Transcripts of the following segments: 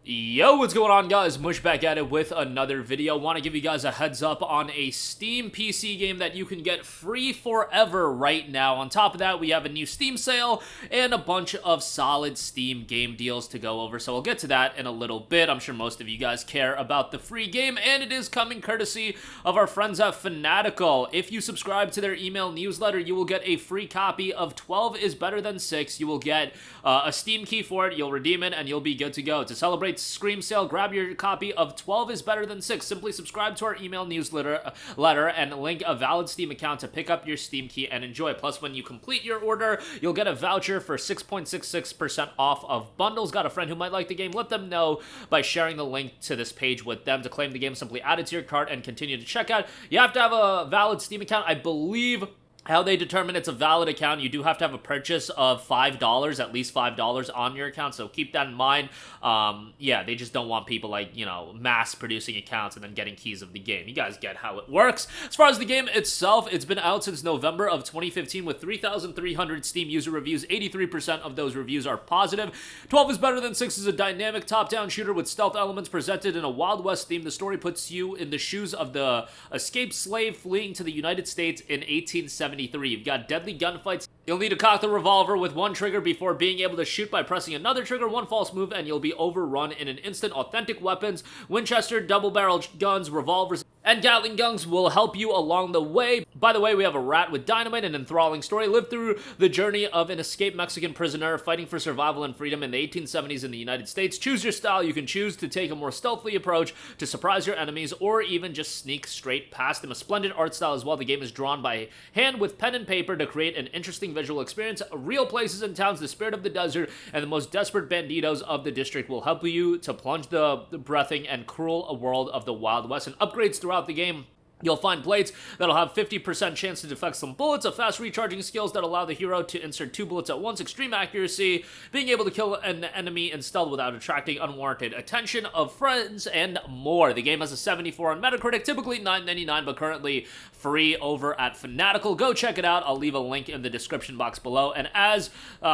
Yo, what's going on, guys? Mush back at it with another video. Want to give you guys a heads up on a Steam PC game that you can get free forever right now. On top of that, we have a new Steam sale and a bunch of solid Steam game deals to go over, so we'll get to that in a little bit. I'm sure most of you guys care about the free game, and it is coming courtesy of our friends at Fanatical. If you subscribe to their email newsletter, you will get a free copy of 12 is Better Than 6. You will get a Steam key for it, you'll redeem it, and you'll be good to go. To celebrate Scream sale, grab your copy of 12 is Better Than 6. Simply subscribe to our email newsletter and link a valid Steam account to pick up your Steam key and enjoy. Plus, when you complete your order, you'll get a voucher for 6.66% off of bundles. Got a friend who might like the game? Let them know by sharing the link to this page with them. To claim the game, simply add it to your cart and continue to check out. You have to have a valid Steam account. I believe how they determine it's a valid account, you do have to have a purchase of $5, at least $5 on your account, so keep that in mind. Yeah, they just don't want people, like, you know, mass-producing accounts and then getting keys of the game. You guys get how it works. As far as the game itself, it's been out since November of 2015 with 3,300 Steam user reviews. 83% of those reviews are positive. 12 is Better Than 6 is a dynamic top-down shooter with stealth elements presented in a Wild West theme. The story puts you in the shoes of the escaped slave fleeing to the United States in 1870. You've got deadly gunfights. You'll need to cock the revolver with one trigger before being able to shoot by pressing another trigger. One false move and you'll be overrun in an instant. Authentic weapons, Winchester, double-barrel guns, revolvers, and Gatling guns will help you along the way. By the way, we have a rat with dynamite, an enthralling story. Live through the journey of an escaped Mexican prisoner fighting for survival and freedom in the 1870s in the United States. Choose your style. You can choose to take a more stealthy approach to surprise your enemies or even just sneak straight past them. A splendid art style as well. The game is drawn by hand with pen and paper to create an interesting visual experience. Real places and towns, the spirit of the desert, and the most desperate banditos of the district will help you to plunge the breathing and cruel world of the Wild West. And upgrades throughout the game. You'll find blades that'll have 50% chance to deflect some bullets, a fast recharging skills that allow the hero to insert 2 bullets at once, extreme accuracy, being able to kill an enemy in stealth without attracting unwarranted attention of friends, and more. The game has a 74 on Metacritic, typically $9.99, but currently free over at Fanatical. Go check it out. I'll leave a link in the description box below. And as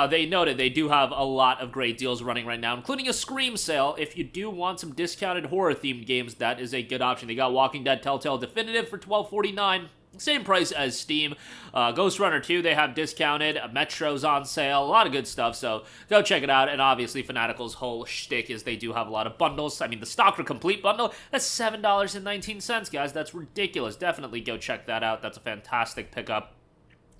they noted, they do have a lot of great deals running right now, including a Scream sale. If you do want some discounted horror-themed games, that is a good option. They got Walking Dead Telltale Definitive for $12.49, same price as Steam. Ghost Runner 2, they have discounted. Metro's on sale, a lot of good stuff, so go check it out. And obviously Fanatical's whole shtick is they do have a lot of bundles. I mean, the Stock for Complete bundle, that's $7.19, guys. That's ridiculous. Definitely go check that out. That's a fantastic pickup.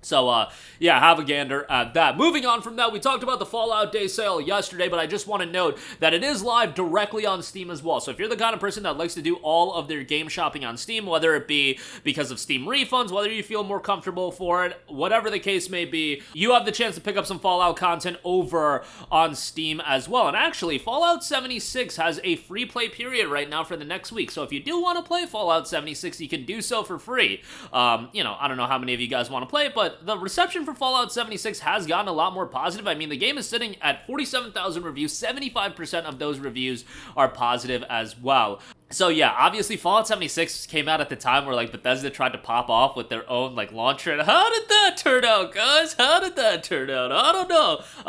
So, yeah, have a gander at that. Moving on from that, we talked about the Fallout Day sale yesterday, but I just want to note that it is live directly on Steam as well. So if you're the kind of person that likes to do all of their game shopping on Steam, whether it be because of Steam refunds, whether you feel more comfortable for it, whatever the case may be, you have the chance to pick up some Fallout content over on Steam as well. And actually, Fallout 76 has a free play period right now for the next week. So if you do want to play Fallout 76, you can do so for free. You know, I don't know how many of you guys want to play it, but the reception for Fallout 76 has gotten a lot more positive. I mean, the game is sitting at 47,000 reviews. 75% of those reviews are positive as well. So yeah, obviously Fallout 76 came out at the time where, like, Bethesda tried to pop off with their own, like, launcher. And how did that turn out, guys? How did that turn out? I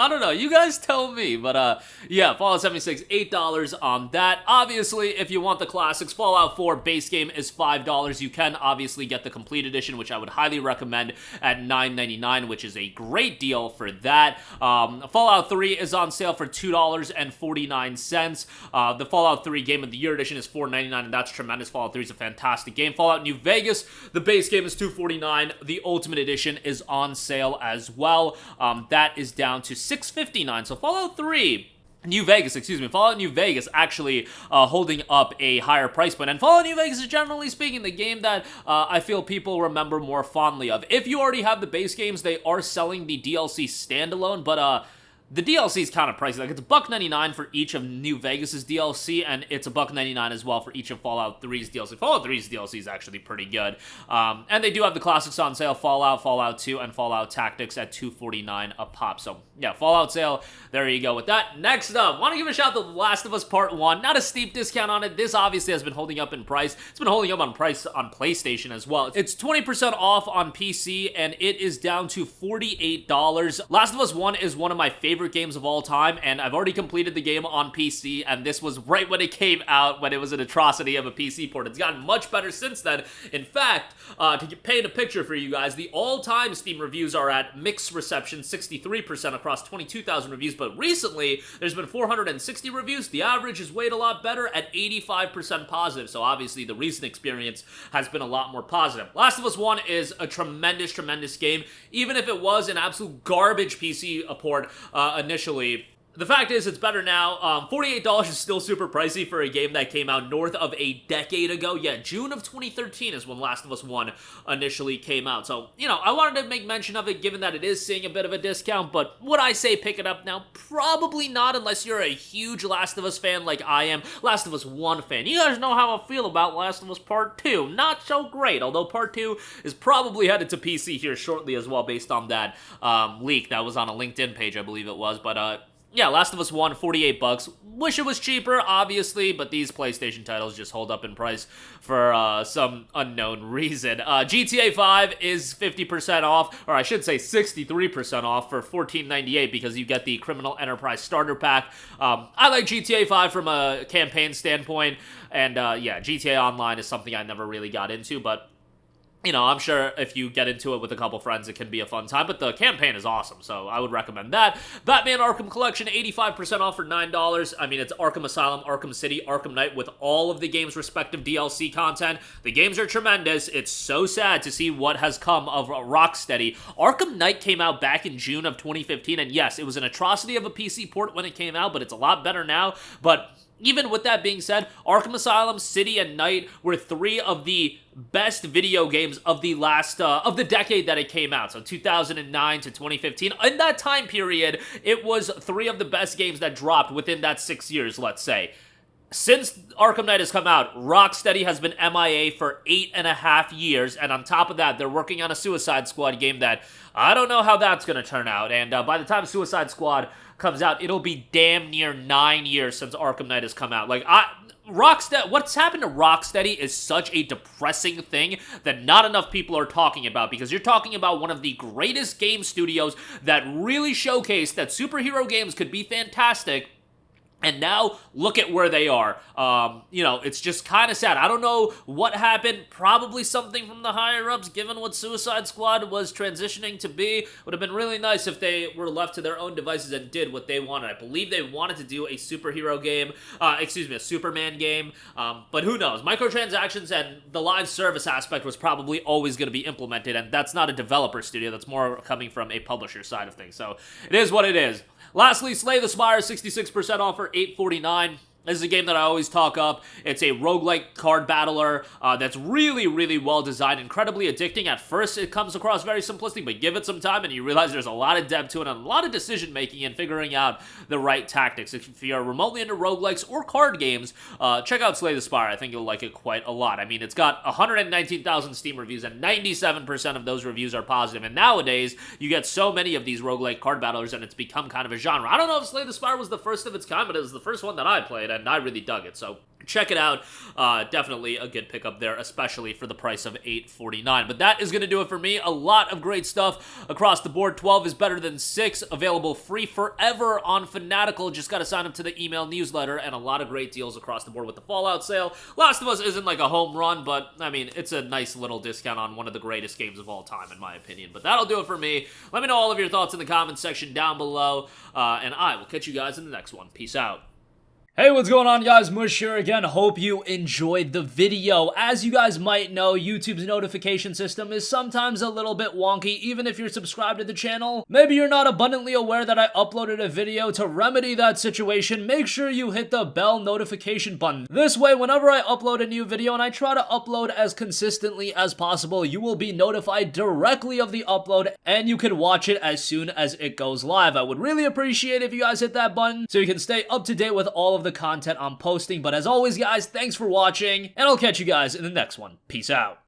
don't know. You guys tell me. But, yeah, Fallout 76, $8 on that. Obviously, if you want the classics, Fallout 4 base game is $5. You can obviously get the complete edition, which I would highly recommend, at $9.99, which is a great deal for that. Fallout 3 is on sale for $2.49. The Fallout 3 Game of the Year edition is $4.99, and that's tremendous. Fallout 3 is a fantastic game. Fallout New Vegas, the base game is $2.49. The Ultimate Edition is on sale as well. That is down to $6.59. So Fallout 3... Fallout New Vegas actually holding up a higher price point. And Fallout New Vegas is, generally speaking, the game that I feel people remember more fondly of. If you already have the base games, they are selling the DLC standalone, but the DLC is kind of pricey. Like, it's $1.99 for each of New Vegas's DLC, and it's $1.99 as well for each of Fallout 3's DLC. Fallout 3's DLC is actually pretty good. And they do have the classics on sale, Fallout, Fallout 2, and Fallout Tactics at $2.49 a pop. So, yeah, Fallout sale, there you go with that. Next up, want to give a shout out to The Last of Us Part 1. Not a steep discount on it. This obviously has been holding up in price. It's been holding up on price on PlayStation as well. It's 20% off on PC, and it is down to $48. Last of Us 1 is one of my favorite favorite games of all time, and I've already completed the game on PC, and this was right when it came out, when it was an atrocity of a PC port. It's gotten much better since then. In fact, to paint a picture for you guys, the all-time Steam reviews are at mixed reception, 63% across 22,000 reviews, but recently, there's been 460 reviews. The average is weighed a lot better at 85% positive, so obviously the recent experience has been a lot more positive. Last of Us 1 is a tremendous game, even if it was an absolute garbage PC port initially. The fact is, it's better now. $48 is still super pricey for a game that came out north of a decade ago. Yeah, June of 2013 is when Last of Us 1 initially came out. So, you know, I wanted to make mention of it given that it is seeing a bit of a discount, but would I say pick it up now? Probably not, unless you're a huge Last of Us fan like I am. Last of Us 1 fan. You guys know how I feel about Last of Us Part 2. Not so great, although Part 2 is probably headed to PC here shortly as well, based on that leak that was on a LinkedIn page, I believe it was, but yeah, Last of Us 1, $48. Wish it was cheaper, obviously, but these PlayStation titles just hold up in price for some unknown reason. GTA 5 is 50% off, or I should say 63% off for $14.98 because you get the Criminal Enterprise Starter Pack. I like GTA 5 from a campaign standpoint, and yeah, GTA Online is something I never really got into, but you know, I'm sure if you get into it with a couple friends, it can be a fun time, but the campaign is awesome, so I would recommend that. Batman Arkham Collection, 85% off for $9. I mean, it's Arkham Asylum, Arkham City, Arkham Knight with all of the game's respective DLC content. The games are tremendous. It's so sad to see what has come of Rocksteady. Arkham Knight came out back in June of 2015, and yes, it was an atrocity of a PC port when it came out, but it's a lot better now. But even with that being said, Arkham Asylum, City, and Night were three of the best video games of the last, of the decade that it came out, so 2009 to 2015. In that time period, it was three of the best games that dropped within that 6 years, let's say. Since Arkham Knight has come out, Rocksteady has been MIA for 8.5 years, and on top of that, they're working on a Suicide Squad game that I don't know how that's going to turn out, and by the time Suicide Squad comes out, it'll be damn near 9 years since Arkham Knight has come out. Like, what's happened to Rocksteady is such a depressing thing that not enough people are talking about, because you're talking about one of the greatest game studios that really showcased that superhero games could be fantastic. And now, look at where they are. You know, it's just kind of sad. I don't know what happened. Probably something from the higher-ups, given what Suicide Squad was transitioning to be. Would have been really nice if they were left to their own devices and did what they wanted. I believe they wanted to do a superhero game, a Superman game, but who knows? Microtransactions and the live service aspect was probably always going to be implemented, and that's not a developer studio. That's more coming from a publisher side of things. So, it is what it is. Lastly, Slay the Spire, 66% off for $8.49. This is a game that I always talk up. It's a roguelike card battler that's really well designed, incredibly addicting. At first, it comes across very simplistic, but give it some time and you realize there's a lot of depth to it and a lot of decision making and figuring out the right tactics. If you're remotely into roguelikes or card games, check out Slay the Spire. I think you'll like it quite a lot. I mean, it's got 119,000 Steam reviews and 97% of those reviews are positive. And nowadays, you get so many of these roguelike card battlers and it's become kind of a genre. I don't know if Slay the Spire was the first of its kind, but it was the first one that I played, and I really dug it, so check it out. Definitely a good pickup there, especially for the price of $8.49. But that is going to do it for me. A lot of great stuff across the board. 12 is better than 6. Available free forever on Fanatical. Just got to sign up to the email newsletter, and a lot of great deals across the board with the Fallout sale. Last of Us isn't like a home run, but, I mean, it's a nice little discount on one of the greatest games of all time, in my opinion. But that'll do it for me. Let me know all of your thoughts in the comments section down below, and I will catch you guys in the next one. Peace out. Hey, what's going on, guys? Mush here again. Hope you enjoyed the video. As you guys might know, YouTube's notification system is sometimes a little bit wonky, even if you're subscribed to the channel. Maybe you're not abundantly aware that I uploaded a video. To remedy that situation, make sure you hit the bell notification button. This way, whenever I upload a new video, and I try to upload as consistently as possible, you will be notified directly of the upload, and you can watch it as soon as it goes live. I would really appreciate if you guys hit that button so you can stay up to date with all of the content I'm posting. But as always, guys, thanks for watching, and I'll catch you guys in the next one. Peace out.